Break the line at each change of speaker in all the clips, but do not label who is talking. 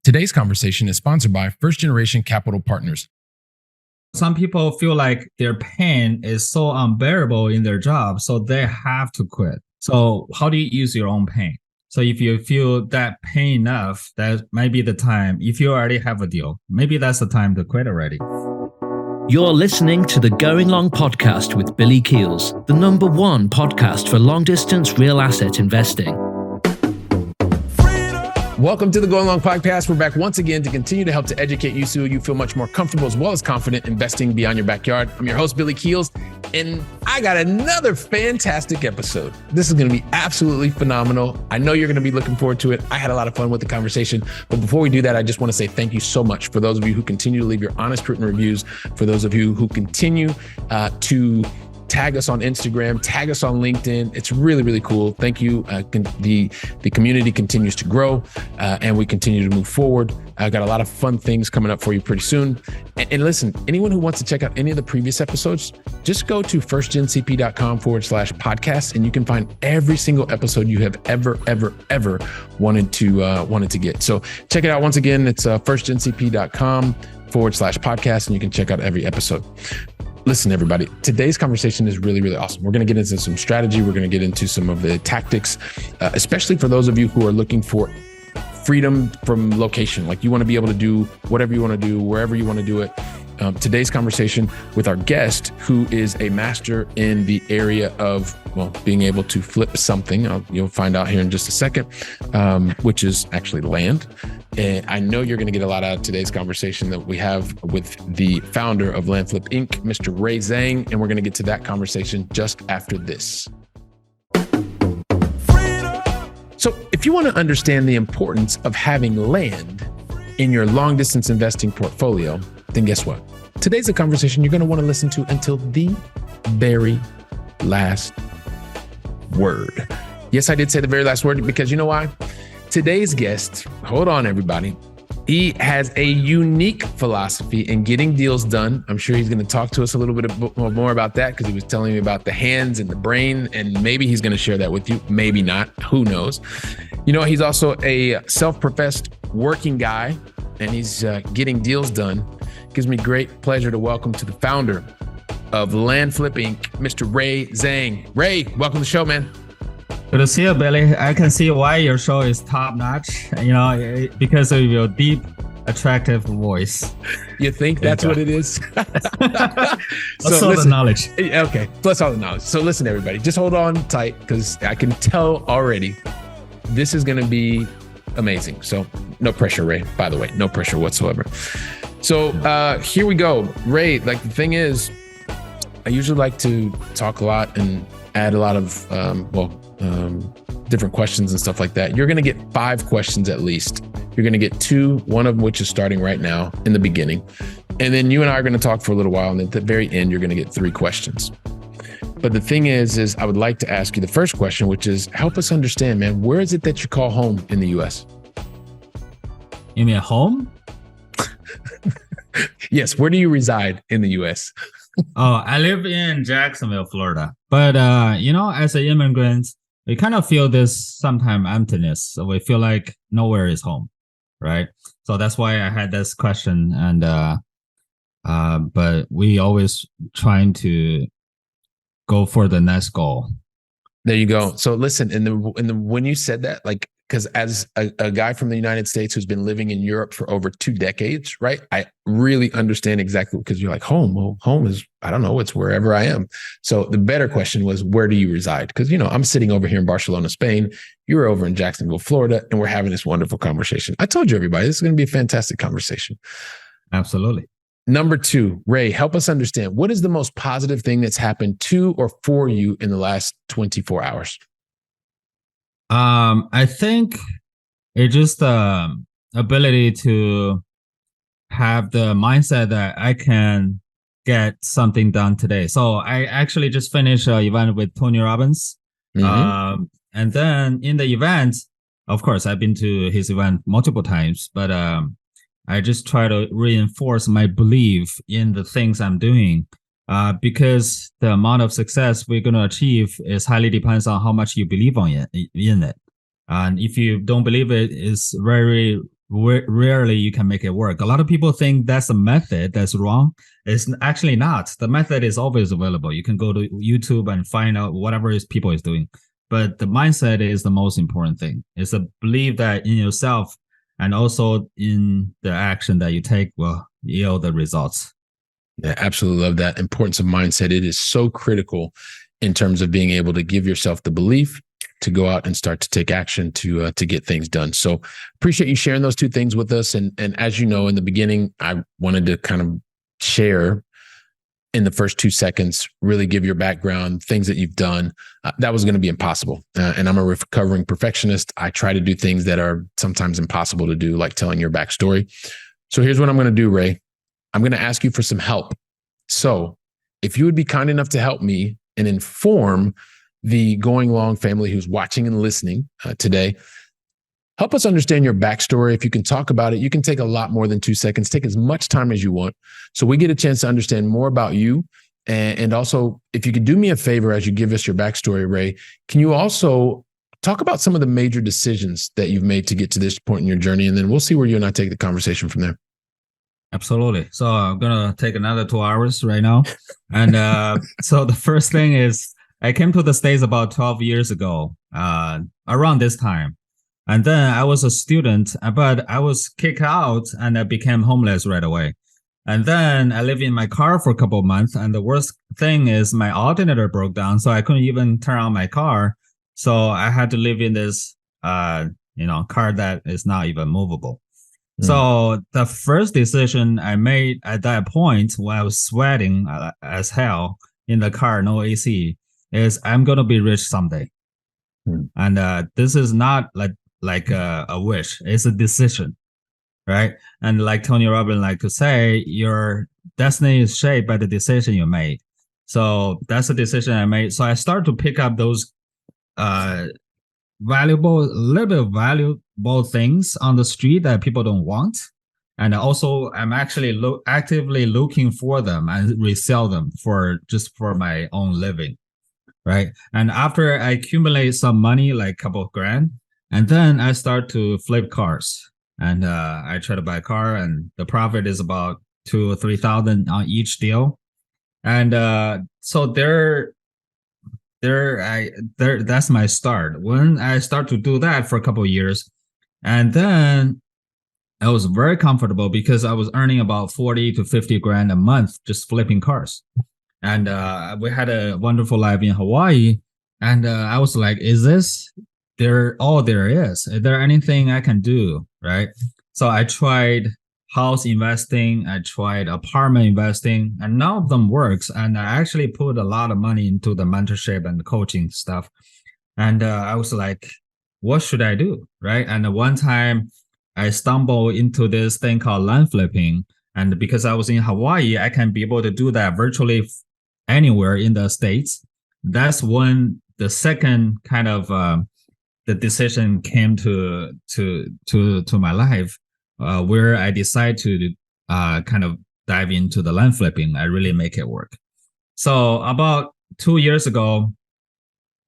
Today's conversation is sponsored by First Generation Capital Partners.
Some people feel like their pain is so unbearable in their job, so they have to quit. So how do you use your own pain? So if you feel that pain enough, that might be the time. If you already have a deal, maybe that's the time to quit already.
You're listening to the Going Long podcast with Billy Keels, the #1 podcast for long-distance real asset investing.
Welcome to the Going Long podcast. We're back once again to continue to help to educate you so you feel much more comfortable as well as confident investing beyond your backyard. I'm your host, Billy Keels, and I got another fantastic episode. This is going to be absolutely phenomenal. I know you're going to be looking forward to it. I had a lot of fun with the conversation. But before we do that, I just want to say thank you so much for those of you who continue to leave your honest written reviews, for those of you who continue to tag us on Instagram, tag us on LinkedIn. It's really, really cool. Thank you. The community continues to grow and we continue to move forward. I've got a lot of fun things coming up for you pretty soon. And listen, anyone who wants to check out any of the previous episodes, just go to firstgencp.com/podcast and you can find every single episode you have ever wanted to get. So check it out. Once again, it's firstgencp.com/podcast and you can check out every episode. Listen, everybody, today's conversation is really, really awesome. We're going to get into some strategy. We're going to get into some of the tactics, especially for those of you who are looking for freedom from location. Like you want to be able to do whatever you want to do, wherever you want to do it. Today's conversation with our guest, who is a master in the area of, being able to flip something. You'll find out here in just a second, which is actually land. And I know you're going to get a lot out of today's conversation that we have with the founder of Land Flip Inc., Mr. Ray Zhang, and we're going to get to that conversation just after this. So if you want to understand the importance of having land in your long distance investing portfolio, then guess what? Today's a conversation you're going to want to listen to until the very last word. Yes, I did say the very last word because you know why? Today's guest, hold on everybody, he has a unique philosophy in getting deals done. I'm sure he's going to talk to us a little bit more about that because he was telling me about the hands and the brain, and maybe he's going to share that with you. Maybe not. Who knows? You know, he's also a self-professed working guy, and he's getting deals done. It gives me great pleasure to welcome to the founder of Land Flip Inc., Mr. Ray Zhang. Ray, welcome to the show, man.
Good to see you, Billy. I can see why your show is top notch, because of your deep, attractive voice.
You think that's what it is?
Plus all the knowledge.
Okay, plus all the knowledge. So listen, everybody, just hold on tight because I can tell already this is going to be amazing. So no pressure, Ray, by the way, no pressure whatsoever. So here we go. Ray, like the thing is, I usually like to talk a lot and add a lot of, different questions and stuff like that. You're going to get 5 questions at least. You're going to get 2, one of which is starting right now in the beginning. And then you and I are going to talk for a little while. And at the very end, you're going to get 3 questions. But the thing is I would like to ask you the first question, which is help us understand, man, where is it that you call home in the U.S.?
You mean home?
Yes. Where do you reside in the U.S.?
I live in Jacksonville, Florida. But, as an immigrant, we kind of feel this sometimes emptiness. So we feel like nowhere is home, right? So that's why I had this question. And but we always trying to go for the next goal.
There you go. So listen, when you said that, like, because as a guy from the United States who's been living in Europe for over 2 decades, right? I really understand exactly, because you're like, home. Well, home is, I don't know, it's wherever I am. So the better question was, where do you reside? Because, I'm sitting over here in Barcelona, Spain. You're over in Jacksonville, Florida, and we're having this wonderful conversation. I told you, everybody, this is going to be a fantastic conversation.
Absolutely.
Number 2, Ray, help us understand, what is the most positive thing that's happened to or for you in the last 24 hours?
I think it's just the ability to have the mindset that I can get something done today. So I actually just finished an event with Tony Robbins. Mm-hmm. And then in the event, of course, I've been to his event multiple times, but I just try to reinforce my belief in the things I'm doing. Because the amount of success we're going to achieve is highly depends on how much you believe in it. And if you don't believe it, it's very rarely you can make it work. A lot of people think that's a method that's wrong. It's actually not. The method is always available. You can go to YouTube and find out whatever people is doing. But the mindset is the most important thing. It's a belief that in yourself and also in the action that you take will yield the results.
Yeah, absolutely love that importance of mindset. It is so critical in terms of being able to give yourself the belief to go out and start to take action to get things done. So appreciate you sharing those two things with us. And as you know, in the beginning, I wanted to kind of share in the first 2 seconds, really give your background, things that you've done. That was going to be impossible. And I'm a recovering perfectionist. I try to do things that are sometimes impossible to do, like telling your backstory. So here's what I'm going to do, Ray. I'm going to ask you for some help. So if you would be kind enough to help me and inform the Going Long family who's watching and listening today, help us understand your backstory. If you can talk about it, you can take a lot more than 2 seconds. Take as much time as you want. So we get a chance to understand more about you. And also, if you could do me a favor as you give us your backstory, Ray, can you also talk about some of the major decisions that you've made to get to this point in your journey? And then we'll see where you and I take the conversation from there.
Absolutely. So I'm going to take another 2 hours right now. And so the first thing is I came to the States about 12 years ago, around this time. And then I was a student, but I was kicked out and I became homeless right away. And then I lived in my car for a couple of months. And the worst thing is my alternator broke down. So I couldn't even turn on my car. So I had to live in this, car that is not even movable. So the first decision I made at that point when I was sweating as hell in the car, no AC, is I'm going to be rich someday. And this is not like a wish. It's a decision, right? And like Tony Robbins like to say, your destiny is shaped by the decision you made. So that's the decision I made. So I started to pick up those little bit valuable things on the street that people don't want. And also I'm actually actively looking for them and resell them for my own living. Right. And after I accumulate some money, like a couple of grand, and then I start to flip cars. And I try to buy a car, and the profit is about $2,000 or $3,000 on each deal. And so that's my start. When I start to do that for a couple of years, and then I was very comfortable because I was earning about 40 to 50 grand a month just flipping cars. And we had a wonderful life in Hawaii. And I was like, is this all there is? Is there anything I can do? Right. So I tried house investing. I tried apartment investing, and none of them works. And I actually put a lot of money into the mentorship and the coaching stuff. And I was like, what should I do? Right. And one time I stumbled into this thing called land flipping. And because I was in Hawaii, I can be able to do that virtually anywhere in the States. That's when the second kind of the decision came to my life, where I decided to kind of dive into the land flipping. I really make it work. So about 2 years ago,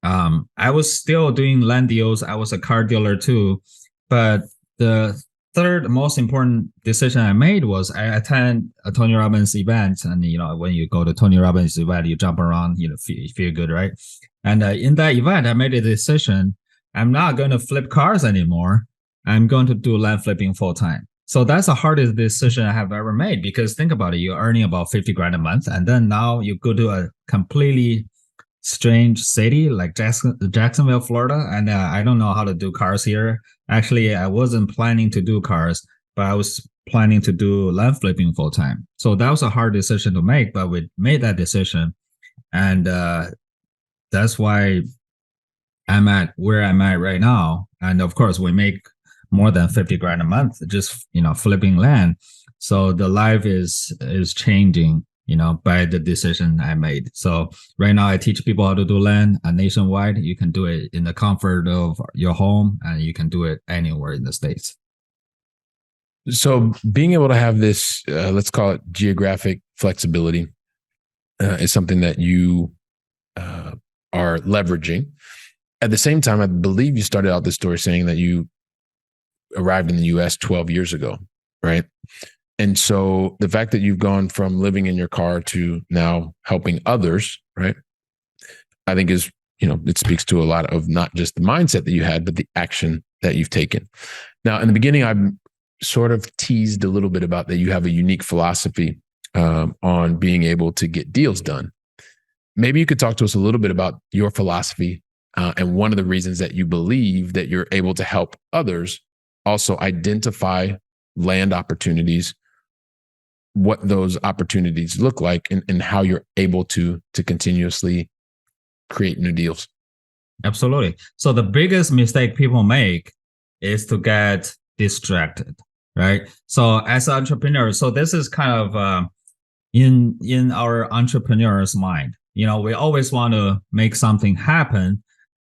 I was still doing land deals. I was a car dealer too, but the third most important decision I made was I attend a Tony Robbins event. And, when you go to Tony Robbins event, you jump around, feel good, right? And in that event, I made a decision. I'm not going to flip cars anymore. I'm going to do land flipping full time. So that's the hardest decision I have ever made, because think about it. You're earning about 50 grand a month. And then now you go to a completely strange city like Jacksonville, Florida. And I don't know how to do cars here. Actually, I wasn't planning to do cars, but I was planning to do land flipping full time. So that was a hard decision to make, but we made that decision. And that's why I'm at where I'm at right now. And of course, we make more than 50 grand a month, just, flipping land. So the life is changing, by the decision I made. So right now I teach people how to do land nationwide. You can do it in the comfort of your home, and you can do it anywhere in the States.
So being able to have this, let's call it geographic flexibility, is something that you are leveraging. At the same time, I believe you started out the story saying that you arrived in the US 12 years ago, right? And so the fact that you've gone from living in your car to now helping others, right? I think is, it speaks to a lot of not just the mindset that you had, but the action that you've taken. Now, in the beginning, I've sort of teased a little bit about that you have a unique philosophy on being able to get deals done. Maybe you could talk to us a little bit about your philosophy and one of the reasons that you believe that you're able to help others also identify land opportunities, what those opportunities look like, and how you're able to continuously create new deals.
Absolutely. So the biggest mistake people make is to get distracted, right? So as entrepreneurs, so this is kind of in our entrepreneur's mind. We always want to make something happen,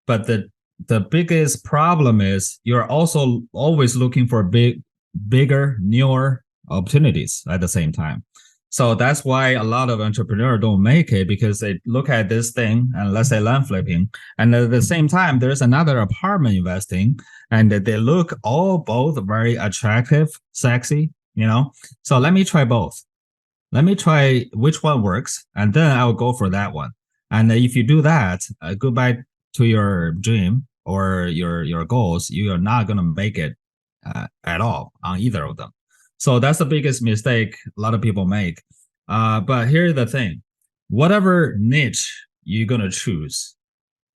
but the biggest problem is you're also always looking for bigger, newer opportunities at the same time. So that's why a lot of entrepreneurs don't make it, because they look at this thing and let's say land flipping, and at the same time there's another apartment investing, and they look both very attractive, sexy. So let me try both. Let me try which one works, and then I'll go for that one. And if you do that, goodbye to your dream or your goals. You are not going to make it at all on either of them. So that's the biggest mistake a lot of people make. But here's the thing. Whatever niche you're going to choose,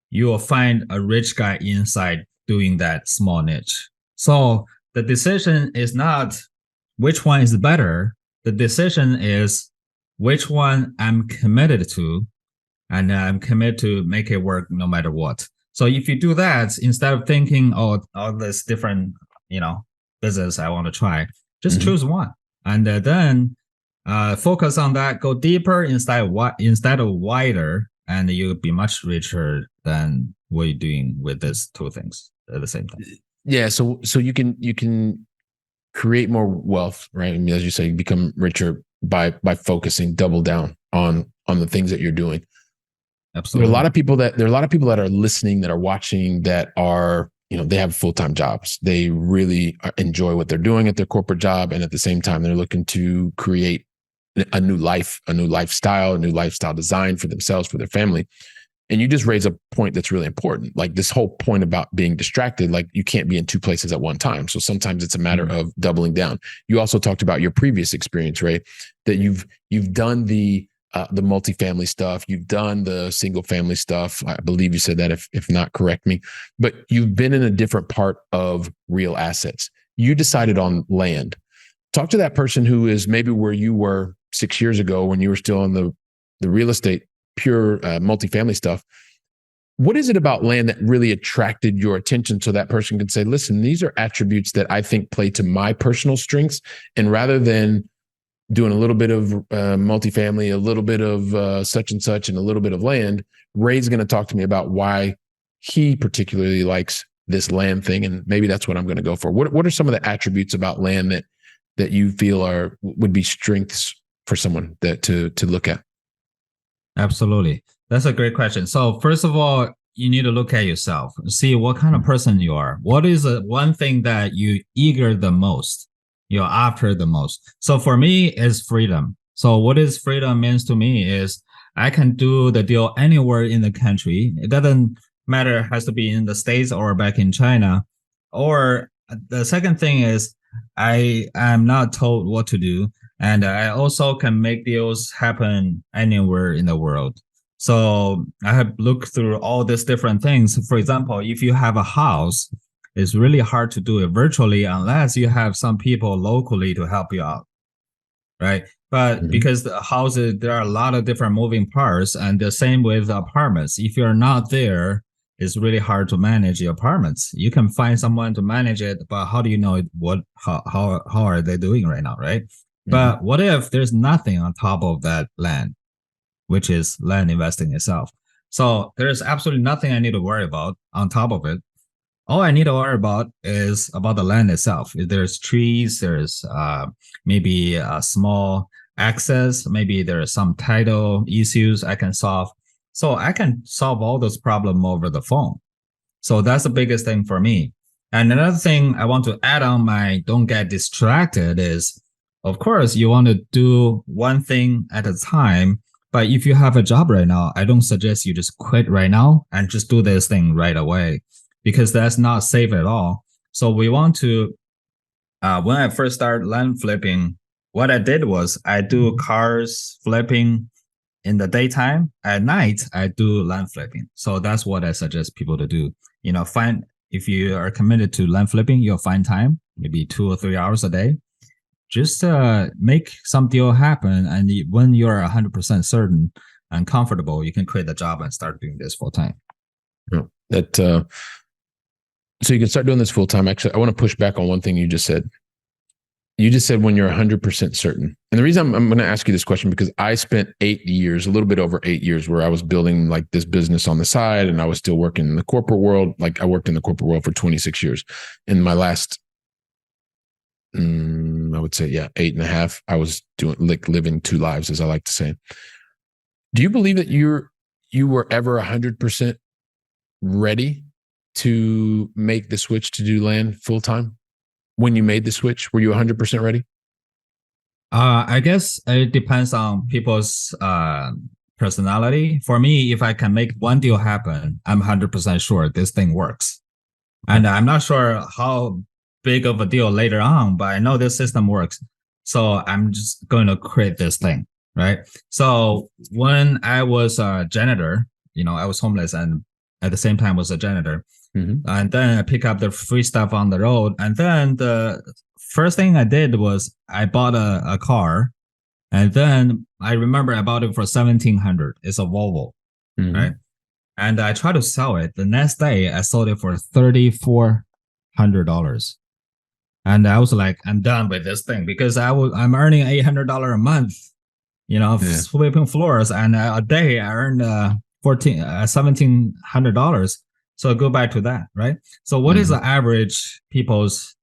you will find a rich guy inside doing that small niche. So the decision is not which one is better. The decision is which one I'm committed to, and I'm committed to make it work no matter what. So if you do that, instead of thinking, all this different, business I want to try, just choose one, and then focus on that. Go deeper instead of wider, and you'll be much richer than what you're doing with these two things at the same time.
Yeah. So you can create more wealth, right? I mean, as you say, become richer by focusing, double down on the things that you're doing.
Absolutely.
There are a lot of people that are listening, that are watching, that are, they have full-time jobs. They really enjoy what they're doing at their corporate job. And at the same time, they're looking to create a new life, a new lifestyle design for themselves, for their family. And you just raise a point that's really important. Like this whole point about being distracted, like you can't be in two places at one time. So sometimes it's a matter of doubling down. You also talked about your previous experience, right? That you've done the multifamily stuff, you've done the single family stuff. I believe you said that, if not, correct me. But you've been in a different part of real assets. You decided on land. Talk to that person who is maybe where you were 6 years ago when you were still in the real estate, pure multifamily stuff. What is it about land that really attracted your attention so that person could say, listen, these are attributes that I think play to my personal strengths, and rather than doing a little bit of multifamily, a little bit of such and such, and a little bit of land, Ray's going to talk to me about why he particularly likes this land thing, and maybe that's what I'm going to go for. What are some of the attributes about land that you feel would be strengths for someone to look at?
Absolutely. That's a great question. So first of all, you need to look at yourself, see what kind of person you are. What is the one thing that you eager the most? You're after the most. So for me, it's freedom. So what is freedom means to me is I can do the deal anywhere in the country. It doesn't matter, it has to be in the States or back in China. Or the second thing is I am not told what to do. And I also can make deals happen anywhere in the world. So I have looked through all these different things. For example, if you have a house, it's really hard to do it virtually unless you have some people locally to help you out, right? But because the houses, there are a lot of different moving parts, and the same with apartments. If you're not there, it's really hard to manage your apartments. You can find someone to manage it, but how do you know how are they doing right now, right? But what if there's nothing on top of that land, which is land investing itself? So there's absolutely nothing I need to worry about on top of it. All I need to worry about is about the land itself. If there's trees, there's maybe a small access, maybe there are some title issues I can solve. So I can solve all those problems over the phone. So that's the biggest thing for me. And another thing I want to add on my don't get distracted is, of course, you want to do one thing at a time. But if you have a job right now, I don't suggest you just quit right now and just do this thing right away, because that's not safe at all. So we want to, when I first started land flipping, what I did was I do cars flipping in the daytime. At night, I do land flipping. So that's what I suggest people to do. If you are committed to land flipping, you'll find time, maybe 2 or 3 hours a day. Just make some deal happen. And when you're 100% certain and comfortable, you can quit the job and start doing this full time.
So you can start doing this full time. Actually, I want to push back on one thing you just said. You just said when you're 100% certain. And the reason I'm going to ask you this question, because I spent 8 years, a little bit over 8 years, where I was building like this business on the side, and I was still working in the corporate world. Like I worked in the corporate world for 26 years. In my last, I would say, 8.5, I was doing like living two lives, as I like to say. Do you believe that you were ever 100% ready to make the switch to do land full time? When you made the switch, were you 100% ready?
I guess it depends on people's personality. For me, if I can make one deal happen, I'm 100% sure this thing works. And I'm not sure how big of a deal later on, but I know this system works. So I'm just going to create this thing, right? So when I was a janitor, I was homeless and at the same time was a janitor. Mm-hmm. And then I pick up the free stuff on the road. And then the first thing I did was I bought a car. And then I remember I bought it for $1,700. It's a Volvo, right? And I tried to sell it. The next day, I sold it for $3,400. And I was like, I'm done with this thing, because I'm earning $800 a month, sweeping floors. And a day I earned $1,700. So go back to that, right? So what is the average people's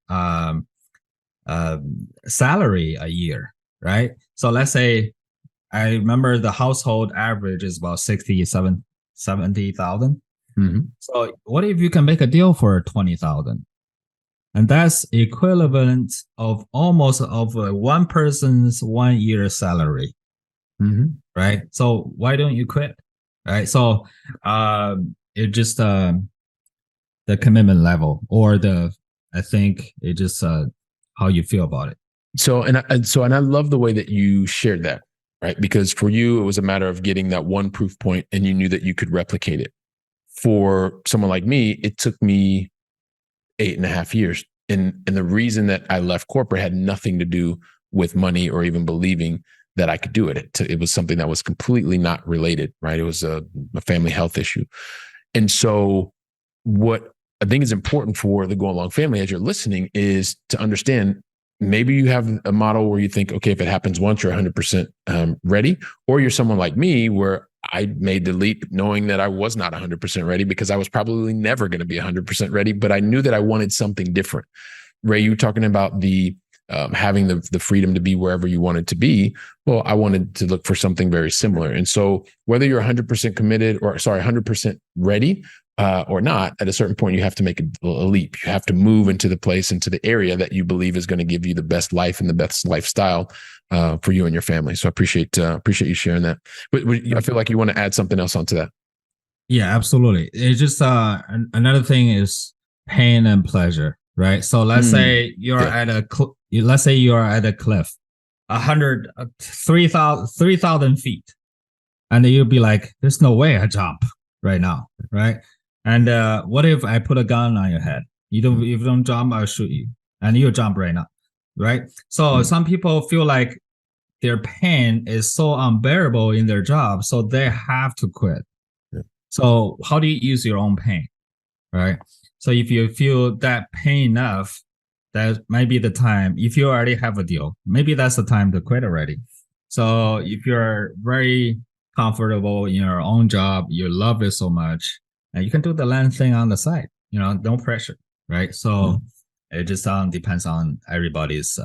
salary a year, right? So let's say, I remember the household average is about 70,000. So what if you can make a deal for 20,000? And that's equivalent of almost of one person's 1 year salary, right? So why don't you quit, right? So it just the commitment level, or I think it just how you feel about it.
So and I love the way that you shared that, right? Because for you, it was a matter of getting that one proof point, and you knew that you could replicate it. For someone like me, it took me 8.5 years. And the reason that I left corporate had nothing to do with money or even believing that I could do it. It was something that was completely not related, right? It was a family health issue. And so what I think is important for the Going Long family as you're listening is to understand, maybe you have a model where you think, okay, if it happens once, you're 100% ready. Or you're someone like me, where I made the leap knowing that I was not 100% ready, because I was probably never going to be 100% ready, but I knew that I wanted something different. Ray, you were talking about the having the freedom to be wherever you wanted to be. Well, I wanted to look for something very similar. And so whether you're 100% committed, 100% ready or not, at a certain point, you have to make a leap. You have to move into the place, into the area that you believe is going to give you the best life and the best lifestyle for you and your family. So I appreciate you sharing that. But I feel like you want to add something else onto that.
Yeah, absolutely. It's just another thing is pain and pleasure, right? So let's say you're at a cliff, 3,000 feet, and you'll be like, "There's no way I jump right now," right? And what if I put a gun on your head? If you don't jump, I'll shoot you, and you jump right now, right? So some people feel like their pain is so unbearable in their job, so they have to quit. Yeah. So how do you use your own pain, right? So if you feel that pain enough, that might be the time. If you already have a deal, maybe that's the time to quit already. So if you're very comfortable in your own job, you love it so much, and you can do the land thing on the side, no pressure, right? So it just depends on everybody's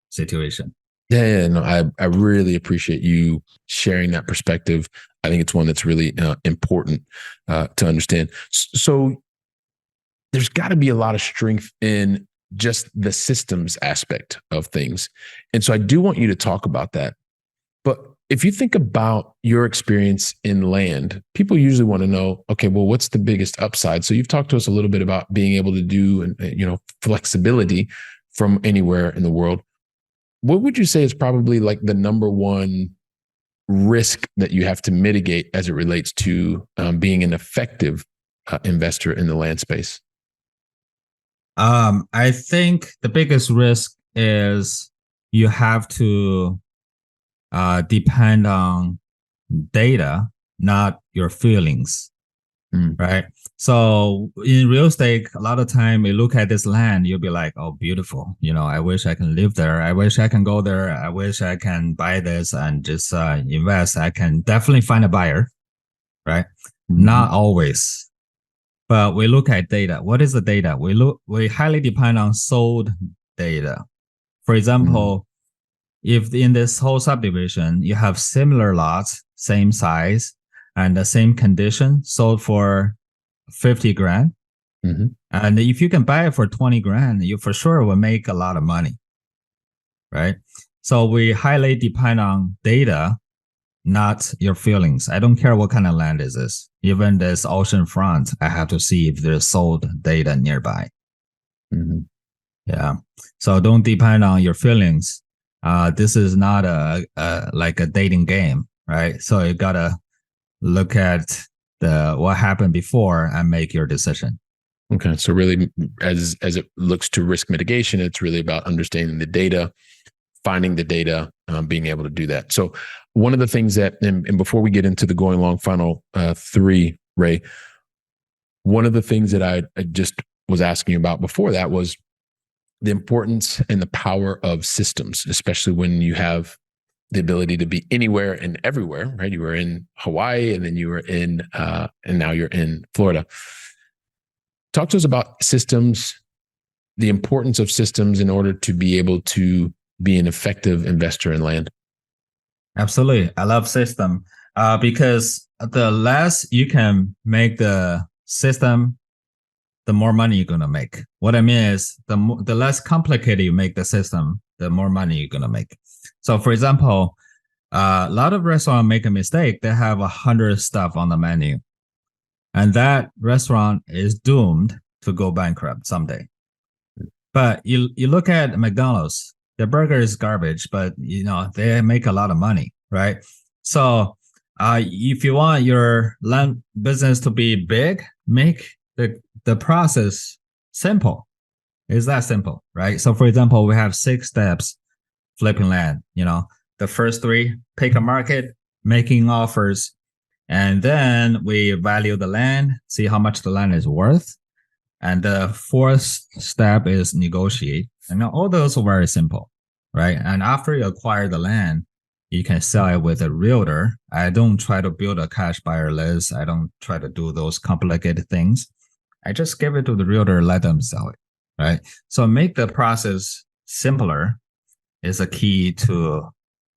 situation.
Yeah, no, I really appreciate you sharing that perspective. I think it's one that's really important to understand. So there's got to be a lot of strength in just the systems aspect of things. And so I do want you to talk about that. But if you think about your experience in land, people usually want to know, okay, well, what's the biggest upside? So you've talked to us a little bit about being able to do, and flexibility from anywhere in the world. What would you say is probably like the number one risk that you have to mitigate as it relates to being an effective investor in the land space?
I think the biggest risk is you have to depend on data, not your feelings, right? So in real estate, a lot of time you look at this land, you'll be like, oh, beautiful. I wish I can live there. I wish I can go there. I wish I can buy this and just invest. I can definitely find a buyer, right? Not always. But we look at data. What is the data? We highly depend on sold data. For example, if in this whole subdivision, you have similar lots, same size, and the same condition, sold for 50 grand. And if you can buy it for 20 grand, you for sure will make a lot of money, right? So we highly depend on data, not your feelings. I don't care what kind of land is this. Even this ocean front, I have to see if there's sold data nearby. Yeah. So don't depend on your feelings. This is not like a dating game, right? So you gotta look at what happened before and make your decision.
Okay. So really, as it looks to risk mitigation, it's really about understanding the data, finding the data, being able to do that. So one of the things that, and before we get into the going long final 3, Ray, one of the things that I just was asking about before that was the importance and the power of systems, especially when you have the ability to be anywhere and everywhere, right? You were in Hawaii and then you were in, and now you're in Florida. Talk to us about systems, the importance of systems in order to be able to be an effective investor in land.
Absolutely. I love system because the less you can make the system, the more money you're going to make. What I mean is the less complicated you make the system, the more money you're going to make. So for example, a lot of restaurants make a mistake. They have 100 stuff on the menu. And that restaurant is doomed to go bankrupt someday. But you look at McDonald's, the burger is garbage, but they make a lot of money, right? So if you want your land business to be big, make the process simple. It's that simple, right? So for example, we have 6 steps flipping land. The first 3, pick a market, making offers, and then we value the land, see how much the land is worth. And the 4th step is negotiate. And all those are very simple, right? And after you acquire the land, you can sell it with a realtor. I don't try to build a cash buyer list. I don't try to do those complicated things. I just give it to the realtor, let them sell it, right? So make the process simpler is a key to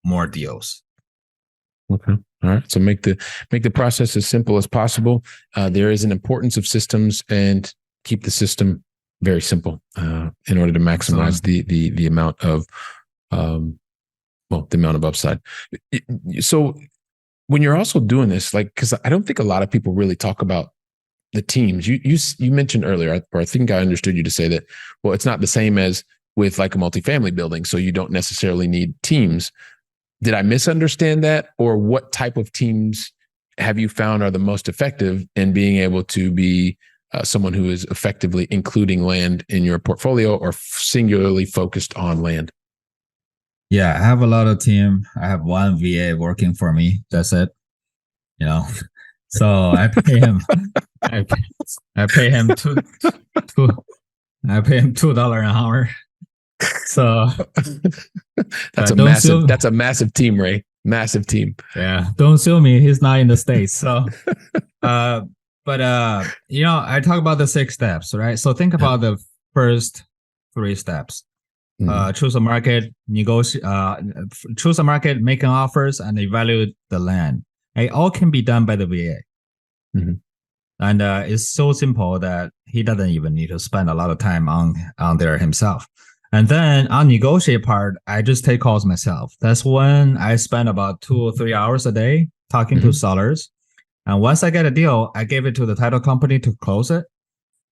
more deals.
Okay. All right. So make the process as simple as possible. There is an importance of systems, and keep the system very simple in order to maximize the amount of the amount of upside. So when you're also doing this, because I don't think a lot of people really talk about the teams. You mentioned earlier, or I think I understood you to say that, well, it's not the same as with like a multifamily building, so you don't necessarily need teams. Did I misunderstand that? Or what type of teams have you found are the most effective in being able to be someone who is effectively including land in your portfolio or singularly focused on land?
Yeah, I have a lot of team. I have one VA working for me. That's it. So I pay him. I pay him $2 an hour. So
that's a massive team, Ray. Massive team.
Yeah, don't sue me. He's not in the States. So, but I talk about the 6 steps, right? So think about the first 3 steps. Choose a market, choose a market, making offers, and evaluate the land. It all can be done by the VA. And it's so simple that he doesn't even need to spend a lot of time on there himself. And then on negotiate part, I just take calls myself. That's when I spend about 2 or 3 hours a day talking to sellers. And once I get a deal, I give it to the title company to close it.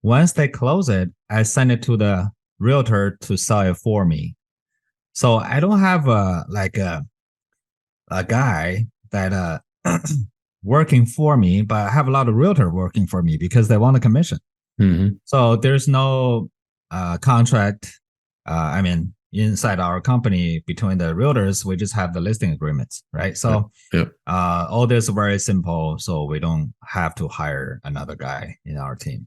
Once they close it, I send it to the realtor to sell it for me. So I don't have a guy that working for me, but I have a lot of realtor working for me because they want a commission. So there's no contract. Inside our company between the realtors, we just have the listing agreements, right? So all this is very simple. So we don't have to hire another guy in our team.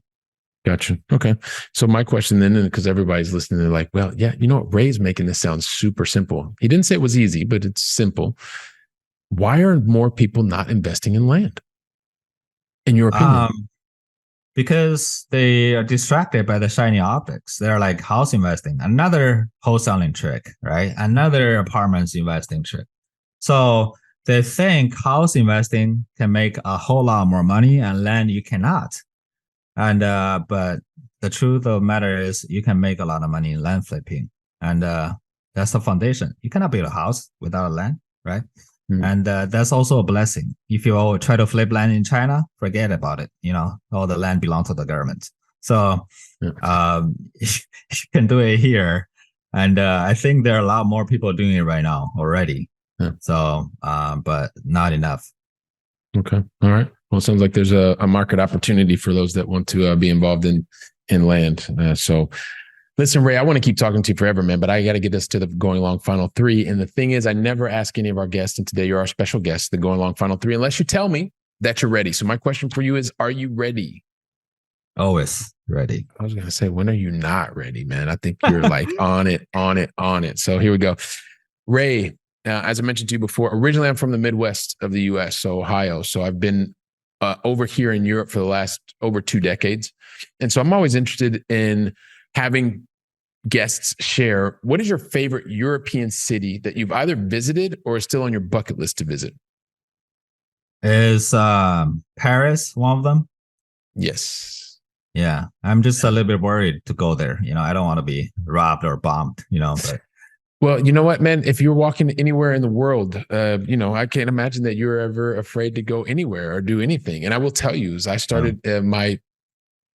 Gotcha. Okay. So my question then, because everybody's listening, they're like, well, yeah, you know what? Ray's making this sound super simple. He didn't say it was easy, but it's simple. Why are more people not investing in land? In your opinion?
Because they are distracted by the shiny objects. They're like house investing, another wholesaling trick, right? Another apartments investing trick. So they think house investing can make a whole lot more money and land you cannot. And but the truth of the matter is you can make a lot of money in land flipping. And that's the foundation. You cannot build a house without land, right? And that's also a blessing. If you try to flip land in China, forget about it. All the land belongs to the government. So you can do it here. And I think there are a lot more people doing it right now already. So, but not enough.
Okay. All right. Well, it sounds like there's a market opportunity for those that want to be involved in land. So listen, Ray, I want to keep talking to you forever, man, but I got to get us to the Going Long Final Three. And the thing is, I never ask any of our guests, and today you're our special guest, the Going Long Final Three, unless you tell me that you're ready. So my question for you is, are you ready?
Always ready.
I was going to say, when are you not ready, man? I think you're like on it. So here we go. Ray, as I mentioned to you before, originally I'm from the Midwest of the US, so Ohio. So I've been over here in Europe for the last over 2 decades. And so I'm always interested in having guests share, what is your favorite European city that you've either visited or is still on your bucket list to visit?
Is Paris one of them?
Yes.
Yeah, I'm just a little bit worried to go there. I don't want to be robbed or bombed, but
well, you know what, man? If you're walking anywhere in the world, I can't imagine that you're ever afraid to go anywhere or do anything. And I will tell you, as I started my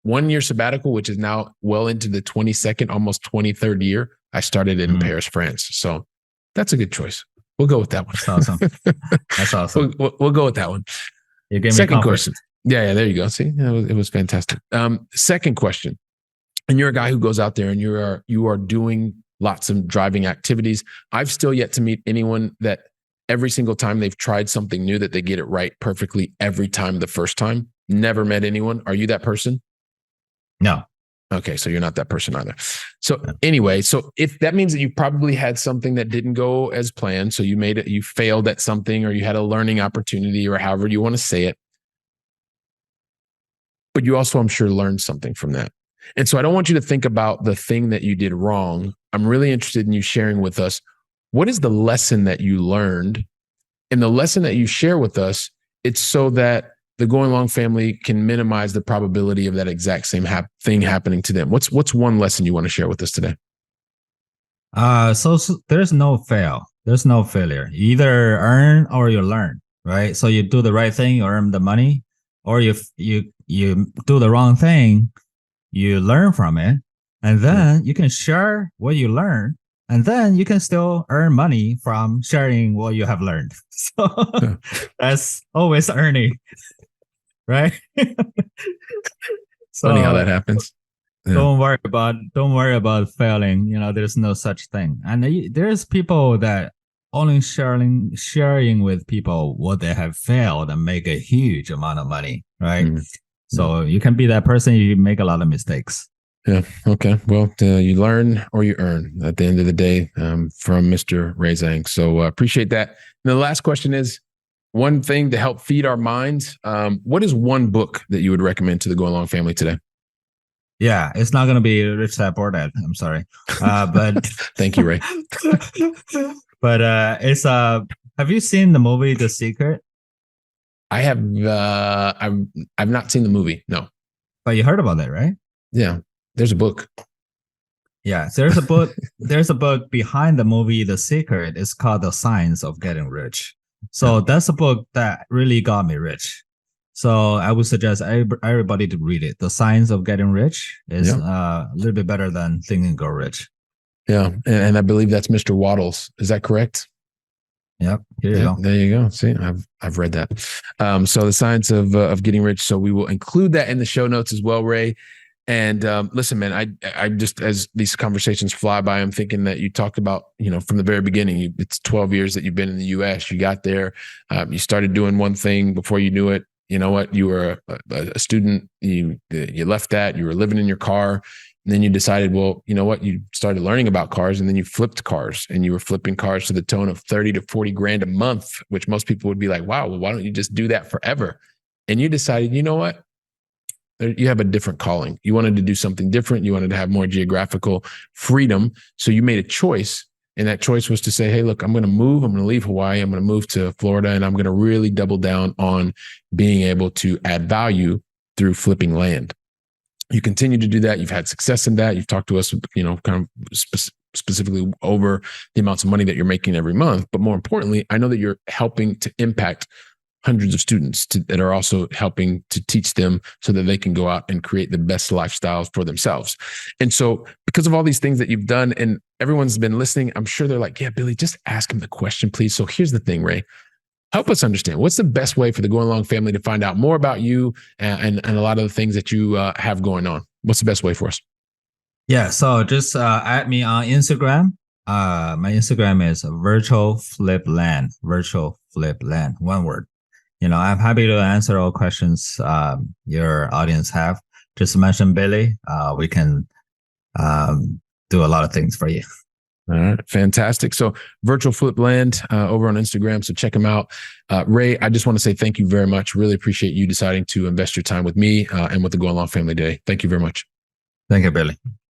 1-year sabbatical, which is now well into the 22nd, almost 23rd year, I started in Paris, France. So that's a good choice. We'll go with that one.
That's awesome. That's awesome.
We'll go with that one.
You gave me
second
comfort.
question. Yeah, there you go. See, it was fantastic. Second question. And you're a guy who goes out there and you are doing lots of driving activities. I've still yet to meet anyone that every single time they've tried something new that they get it right perfectly every time the first time. Never met anyone. Are you that person?
No.
Okay, so you're not that person either. So anyway, so if that means that you probably had something that didn't go as planned, so you failed at something, or you had a learning opportunity, or however you want to say it, but you also, I'm sure, learned something from that. And so I don't want you to think about the thing that you did wrong. I'm really interested in you sharing with us, what is the lesson that you learned? And the lesson that you share with us, it's so that the Going Long family can minimize the probability of that exact same thing happening to them. What's one lesson you want to share with us today?
So there's no fail. There's no failure. You either earn or you learn, right? So you do the right thing, you earn the money, or you do the wrong thing, you learn from it, and then you can share what you learn, and then you can still earn money from sharing what you have learned. So that's always earning. Right. So
funny how that happens. Yeah.
Don't worry about failing. There's no such thing. And there's people that only sharing with people what they have failed and make a huge amount of money. Right. So you can be that person. You make a lot of mistakes.
Yeah. Okay. Well, you learn or you earn at the end of the day, from Mr. Ray Zhang. So appreciate that. And the last question is, one thing to help feed our minds. What is one book that you would recommend to the Going Long family today?
Yeah, it's not going to be Rich Dad Poor Dad. I'm sorry. But
thank you, Ray.
But it's have you seen the movie The Secret?
I have. I've not seen the movie. No.
But you heard about it, right?
Yeah. There's a book.
Yeah, there's a book. There's a book behind the movie The Secret. It's called The Science of Getting Rich. So that's a book that really got me rich. So I would suggest everybody to read it. The Science of Getting Rich is a little bit better than Think and Grow Rich.
Yeah, and I believe that's Mr. Waddles. Is that correct?
Yep. Here you go.
There you go. See, I've read that. So The Science of Getting Rich. So we will include that in the show notes as well, Ray. And listen, man, I just, as these conversations fly by, I'm thinking that you talked about, from the very beginning, it's 12 years that you've been in the US. You got there, you started doing one thing before you knew it. You know what? You were a student. You left that. You were living in your car. And then you decided, well, you know what? You started learning about cars, and then you flipped cars, and you were flipping cars to the tone of 30 to 40 grand a month, which most people would be like, wow, well, why don't you just do that forever? And you decided, you know what? You have a different calling. You wanted to do something different. You wanted to have more geographical freedom. So you made a choice. And that choice was to say, hey, look, I'm going to move. I'm going to leave Hawaii. I'm going to move to Florida. And I'm going to really double down on being able to add value through flipping land. You continue to do that. You've had success in that. You've talked to us, kind of specifically over the amounts of money that you're making every month. But more importantly, I know that you're helping to impact hundreds of students that are also helping to teach them so that they can go out and create the best lifestyles for themselves. And so because of all these things that you've done and everyone's been listening, I'm sure they're like, yeah, Billy, just ask him the question, please. So here's the thing, Ray. Help us understand, what's the best way for the Going Long family to find out more about you and a lot of the things that you have going on? What's the best way for us?
Yeah, so just add me on Instagram. My Instagram is virtual flip land, one word. I'm happy to answer all questions your audience have. Just mention Billy. We can do a lot of things for you.
All right. Fantastic. So Virtual Flip Land over on Instagram. So check them out. Ray, I just want to say thank you very much. Really appreciate you deciding to invest your time with me and with the Going Long family today. Thank you very much.
Thank you, Billy.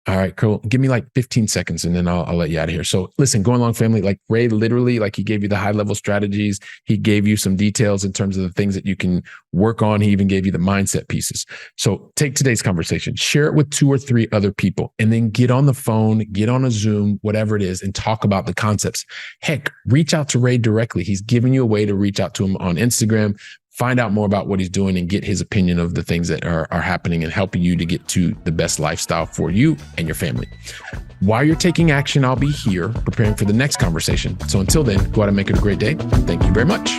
All right, cool. Give me like 15 seconds and then I'll let you out of here. So listen, Going Long family, like Ray literally, like he gave you the high level strategies. He gave you some details in terms of the things that you can work on. He even gave you the mindset pieces. So take today's conversation, share it with 2 or 3 other people, and then get on the phone, get on a Zoom, whatever it is, and talk about the concepts. Heck, reach out to Ray directly. He's giving you a way to reach out to him on Instagram. Find out more about what he's doing and get his opinion of the things that are happening and helping you to get to the best lifestyle for you and your family. While you're taking action, I'll be here preparing for the next conversation. So until then, go out and make it a great day. Thank you very much.